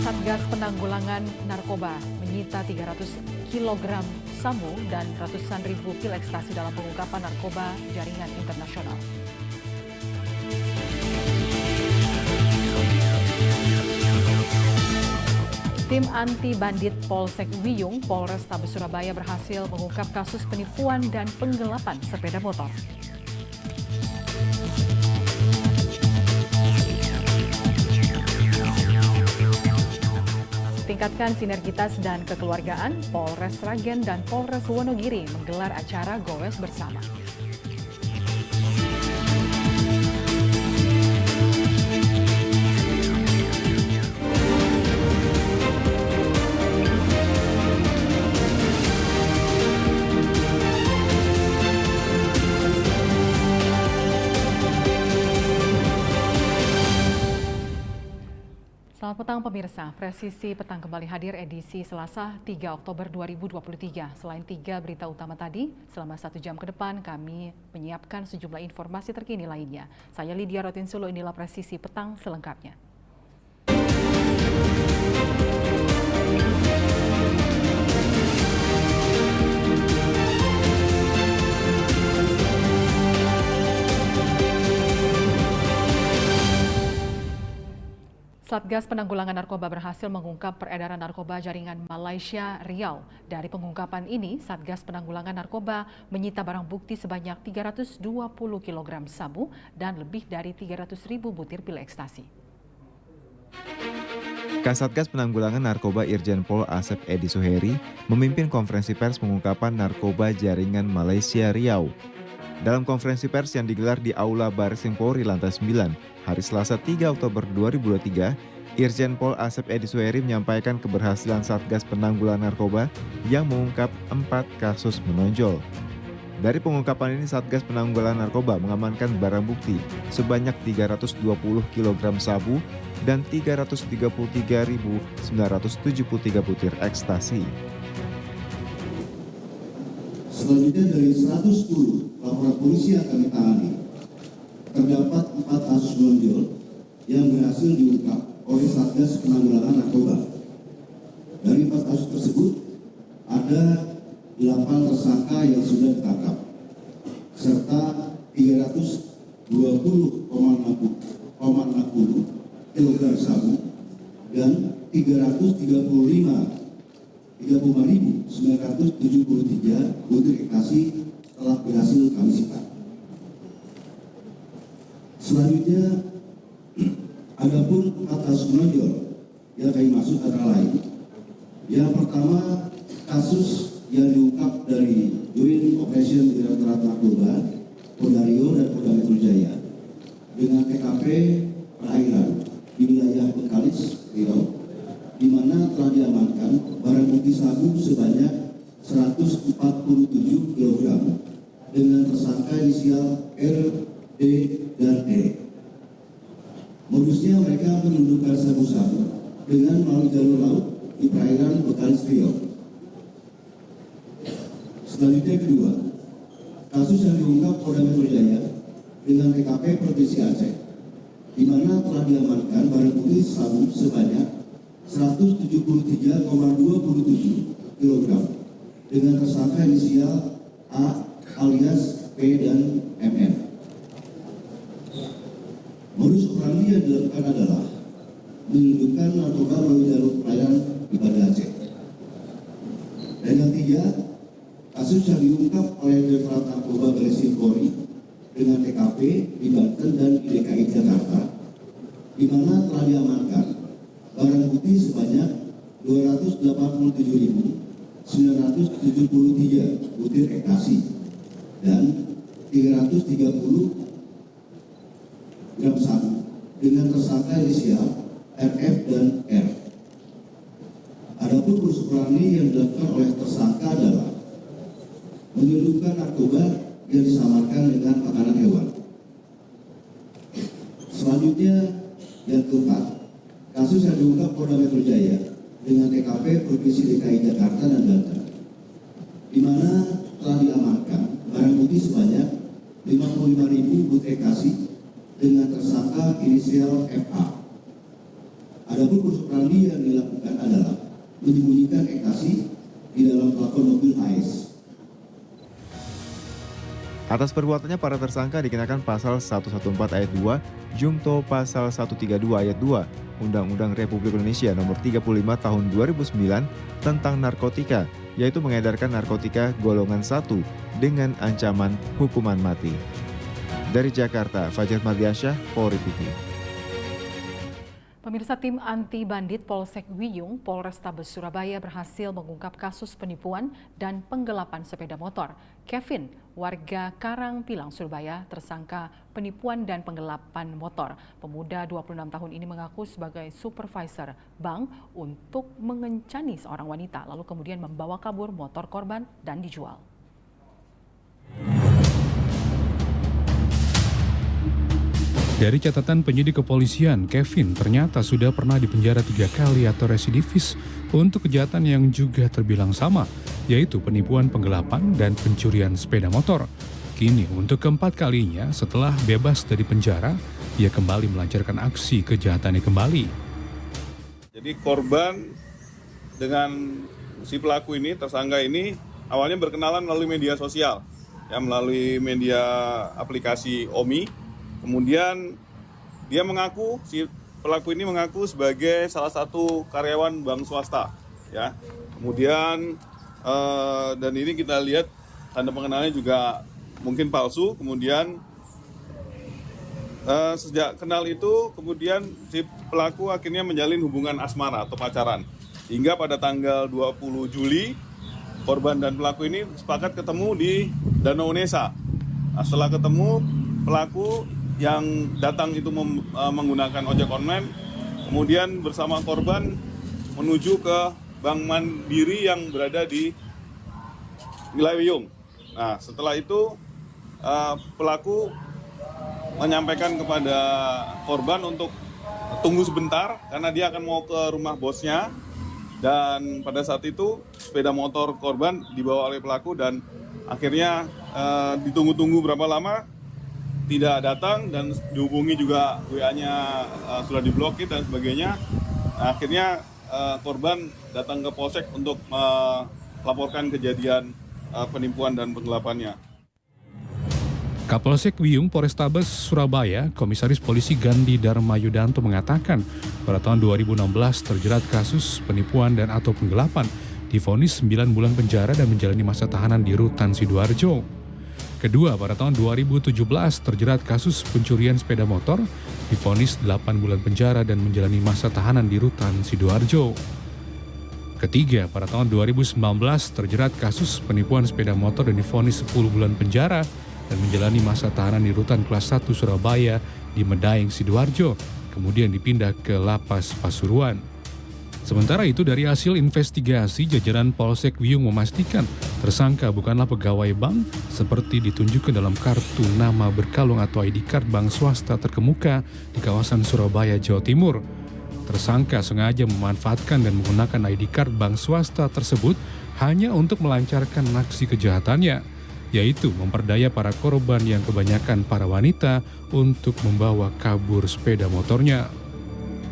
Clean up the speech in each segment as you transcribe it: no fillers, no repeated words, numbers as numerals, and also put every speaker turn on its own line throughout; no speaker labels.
Satgas Penanggulangan Narkoba menyita 300 kg sabu dan ratusan ribu pil ekstasi dalam pengungkapan narkoba jaringan internasional. Tim anti bandit Polsek Wiyung, Polrestabes Surabaya berhasil mengungkap kasus penipuan dan penggelapan sepeda motor. Tingkatkan sinergitas dan kekeluargaan, Polres Sragen dan Polres Wonogiri menggelar acara Goes Bersama. Selamat petang pemirsa, Presisi Petang kembali hadir edisi Selasa 3 Oktober 2023. Selain 3 berita utama tadi, selama 1 jam ke depan kami menyiapkan sejumlah informasi terkini lainnya. Saya Lydia Rotinsulu, inilah Presisi Petang selengkapnya. Satgas Penanggulangan Narkoba berhasil mengungkap peredaran narkoba jaringan Malaysia Riau. Dari pengungkapan ini, Satgas Penanggulangan Narkoba menyita barang bukti sebanyak 320 kg sabu dan lebih dari 300.000 butir pil ekstasi.
Kasatgas Penanggulangan Narkoba Irjen Pol Asep Edi Suheri memimpin konferensi pers pengungkapan narkoba jaringan Malaysia Riau. Dalam konferensi pers yang digelar di Aula Bareskrim Polri Lantai 9, hari Selasa 3 Oktober 2023, Irjen Pol Asep Edi Suheri menyampaikan keberhasilan Satgas Penanggulangan Narkoba yang mengungkap 4 kasus menonjol. Dari pengungkapan ini, Satgas Penanggulangan Narkoba mengamankan barang bukti sebanyak 320 kg sabu dan 333.973 butir ekstasi.
Selanjutnya dari 110 laporan polisi yang kami tangani, terdapat 4 kasus menonjol yang berhasil diungkap oleh Satgas Penanggulangan Narkoba. Dari 4 kasus tersebut, ada 8 tersangka yang sudah ditangkap, serta 320,60 kg sabu dan 35.973 butir ekstasi telah berhasil kami sita. Selanjutnya, adapun 4 kasus menonjol yang kami maksud antara lain. Yang pertama, kasus yang diungkap dari Joint Operation Direktorat Narkoba, Polda Riau dan Polda Metro Jaya dengan TKP perairan di wilayah Bengkalis, Riau, di mana telah diamankan barang bukti sabu sebanyak 147 kg dengan tersangka inisial R, D, dan E. Modusnya mereka menyelundupkan sabu-sabu dengan melalui jalur laut di perairan Bengkalis, Riau. Selanjutnya kedua, kasus yang diungkap Polda Metro Jaya dengan TKP Provinsi Aceh, di mana telah diamankan barang bukti sabu sebanyak 173,27 kg dengan tersangka inisial A alias P dan MN. Modus operandi yang dilakukan adalah menyelundupkan narkoba melalui jalur perairan di Banda Aceh. Dan yang tiga, kasus yang diungkap oleh Direktorat Narkoba Bareskrim Polri dengan TKP di Banten dan di DKI Jakarta, di mana telah diamankan barang bukti sebanyak 287.973 butir ekstasi dan 330 gram sabu dengan tersangka inisial RF dan R. Adapun modus operandi yang dilakukan oleh tersangka adalah menyelundupkan narkoba yang disamarkan dengan makanan hewan. Selanjutnya, yang keempat, kasus yang diungkap Polda Metro Jaya dengan TKP Provinsi DKI Jakarta dan Banten, di mana telah diamankan barang bukti sebanyak 55.000 butir ekstasi dengan tersangka inisial FA. Adapun modus operandi yang dilakukan adalah menyembunyikan ekstasi di dalam plafon mobil AS.
Atas perbuatannya, para tersangka dikenakan pasal 114 ayat 2, Jungto pasal 132 ayat 2, Undang-Undang Republik Indonesia Nomor 35 Tahun 2009 tentang narkotika, yaitu mengedarkan narkotika golongan 1 dengan ancaman hukuman mati. Dari Jakarta, Fajar Mardiansyah, Polri TV.
Pemirsa, tim anti bandit Polsek Wiyung, Polrestabes Surabaya berhasil mengungkap kasus penipuan dan penggelapan sepeda motor. Kevin, warga Karangpilang, Surabaya, tersangka penipuan dan penggelapan motor. Pemuda 26 tahun ini mengaku sebagai supervisor bank untuk mengencani seorang wanita, lalu kemudian membawa kabur motor korban dan dijual.
Dari catatan penyidik kepolisian, Kevin ternyata sudah pernah dipenjara 3 kali atau residivis untuk kejahatan yang juga terbilang sama, yaitu penipuan, penggelapan, dan pencurian sepeda motor. Kini untuk keempat kalinya setelah bebas dari penjara, ia kembali melancarkan aksi kejahatannya kembali.
Jadi korban dengan si pelaku ini, tersangka ini, awalnya berkenalan melalui media sosial, ya, melalui media aplikasi OMI. Kemudian dia mengaku, si pelaku ini mengaku sebagai salah satu karyawan bank swasta, ya. Kemudian dan ini kita lihat tanda pengenalnya juga mungkin palsu. Kemudian sejak kenal itu, kemudian si pelaku akhirnya menjalin hubungan asmara atau pacaran. Hingga pada tanggal 20 Juli, korban dan pelaku ini sepakat ketemu di Danau Unesa. Nah, setelah ketemu, pelaku yang datang itu menggunakan ojek online, kemudian bersama korban menuju ke Bank Mandiri yang berada di wilayah Wiyung. Nah, setelah itu pelaku menyampaikan kepada korban untuk tunggu sebentar karena dia akan mau ke rumah bosnya, dan pada saat itu sepeda motor korban dibawa oleh pelaku dan akhirnya ditunggu-tunggu berapa lama tidak datang, dan dihubungi juga WA-nya sudah diblokir dan sebagainya. Akhirnya korban datang ke Polsek untuk melaporkan kejadian penipuan dan penggelapannya.
Kapolsek Wiyung Polrestabes Surabaya, Komisaris Polisi Gandhi Dharma Yudanto mengatakan pada tahun 2016 terjerat kasus penipuan dan atau penggelapan, divonis 9 bulan penjara dan menjalani masa tahanan di Rutan Sidoarjo. Kedua, pada tahun 2017 terjerat kasus pencurian sepeda motor, divonis 8 bulan penjara dan menjalani masa tahanan di Rutan Sidoarjo. Ketiga, pada tahun 2019 terjerat kasus penipuan sepeda motor dan divonis 10 bulan penjara dan menjalani masa tahanan di Rutan Kelas 1 Surabaya di Medaeng, Sidoarjo, kemudian dipindah ke Lapas Pasuruan. Sementara itu, dari hasil investigasi, jajaran Polsek Wiyung memastikan tersangka bukanlah pegawai bank seperti ditunjukkan dalam kartu nama berkalung atau ID card bank swasta terkemuka di kawasan Surabaya, Jawa Timur. Tersangka sengaja memanfaatkan dan menggunakan ID card bank swasta tersebut hanya untuk melancarkan aksi kejahatannya, yaitu memperdaya para korban yang kebanyakan para wanita untuk membawa kabur sepeda motornya.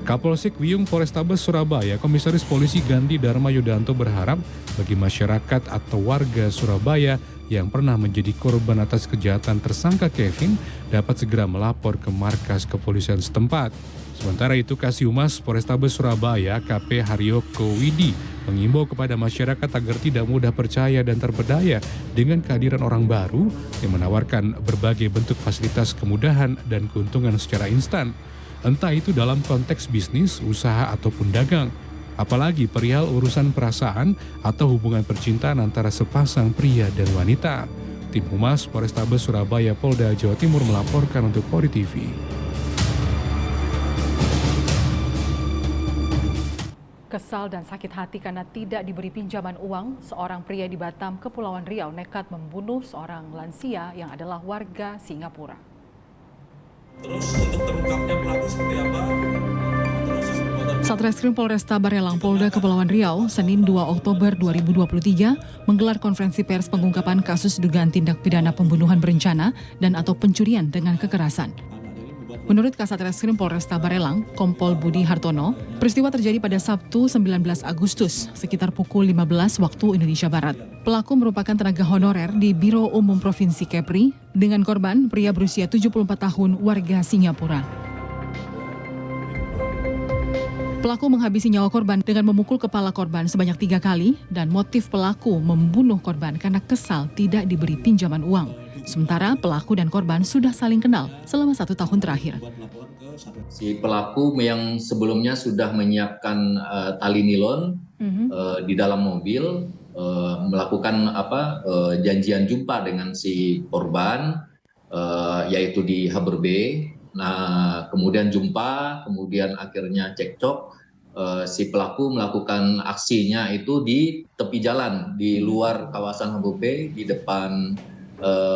Kapolsek Wiyung Polrestabes Surabaya, Komisaris Polisi Gandhi Dharma Yudanto berharap bagi masyarakat atau warga Surabaya yang pernah menjadi korban atas kejahatan tersangka Kevin dapat segera melapor ke markas kepolisian setempat. Sementara itu, Kasihumas Polrestabes Surabaya, KP Haryoko Widi, mengimbau kepada masyarakat agar tidak mudah percaya dan terpedaya dengan kehadiran orang baru yang menawarkan berbagai bentuk fasilitas kemudahan dan keuntungan secara instan. Entah itu dalam konteks bisnis, usaha, ataupun dagang. Apalagi perihal urusan perasaan atau hubungan percintaan antara sepasang pria dan wanita. Tim Humas Polrestabes Surabaya Polda Jawa Timur melaporkan untuk Polri TV.
Kesal dan sakit hati karena tidak diberi pinjaman uang, seorang pria di Batam, Kepulauan Riau nekat membunuh seorang lansia yang adalah warga Singapura.
Terus untuk terungkapnya pelaku seperti apa?
Satreskrim Polresta Barelang Polda Kepulauan Riau, Senin 2 Oktober 2023, menggelar konferensi pers pengungkapan kasus dugaan tindak pidana pembunuhan berencana dan atau pencurian dengan kekerasan. Menurut Kasat Reskrim Polresta Barelang, Kompol Budi Hartono, peristiwa terjadi pada Sabtu 19 Agustus sekitar pukul 15 waktu Indonesia Barat. Pelaku merupakan tenaga honorer di Biro Umum Provinsi Kepri dengan korban pria berusia 74 tahun warga Singapura. Pelaku menghabisi nyawa korban dengan memukul kepala korban sebanyak 3 kali dan motif pelaku membunuh korban karena kesal tidak diberi pinjaman uang. Sementara pelaku dan korban sudah saling kenal selama 1 tahun terakhir.
Si pelaku yang sebelumnya sudah menyiapkan tali nilon di dalam mobil, melakukan janjian jumpa dengan si korban, yaitu di Harbor Bay. Nah, kemudian jumpa, kemudian akhirnya cekcok. Si pelaku melakukan aksinya itu di tepi jalan di luar kawasan Harbor Bay di depan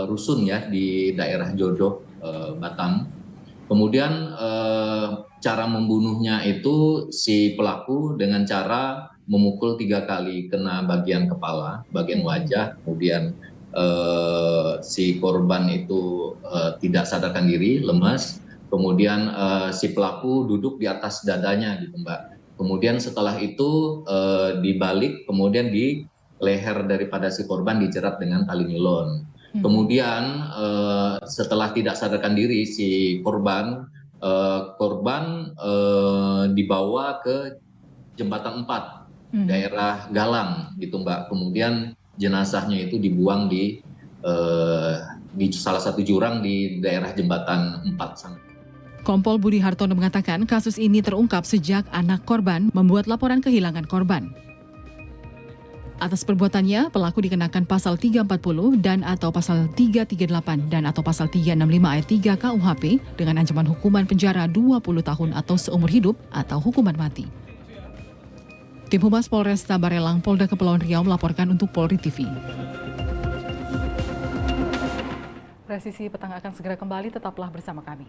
rusun ya di daerah Jodoh, Batam. Kemudian cara membunuhnya itu si pelaku dengan cara memukul 3 kali kena bagian kepala, bagian wajah, kemudian si korban itu tidak sadarkan diri, lemas. Kemudian si pelaku duduk di atas dadanya gitu Mbak. Kemudian setelah itu dibalik, kemudian di leher daripada si korban dijerat dengan tali nilon. Kemudian setelah tidak sadarkan diri si korban dibawa ke Jembatan 4 daerah Galang gitu Mbak. Kemudian jenazahnya itu dibuang di salah satu jurang di daerah Jembatan 4 sana.
Kompol Budi Hartono mengatakan kasus ini terungkap sejak anak korban membuat laporan kehilangan korban. Atas perbuatannya, pelaku dikenakan pasal 340 dan atau pasal 338 dan atau pasal 365 ayat 3 KUHP dengan ancaman hukuman penjara 20 tahun atau seumur hidup atau hukuman mati. Tim Humas Polresta Barelang Polda Kepulauan Riau melaporkan untuk Polri TV. Presisi Petang akan segera kembali, tetaplah bersama kami.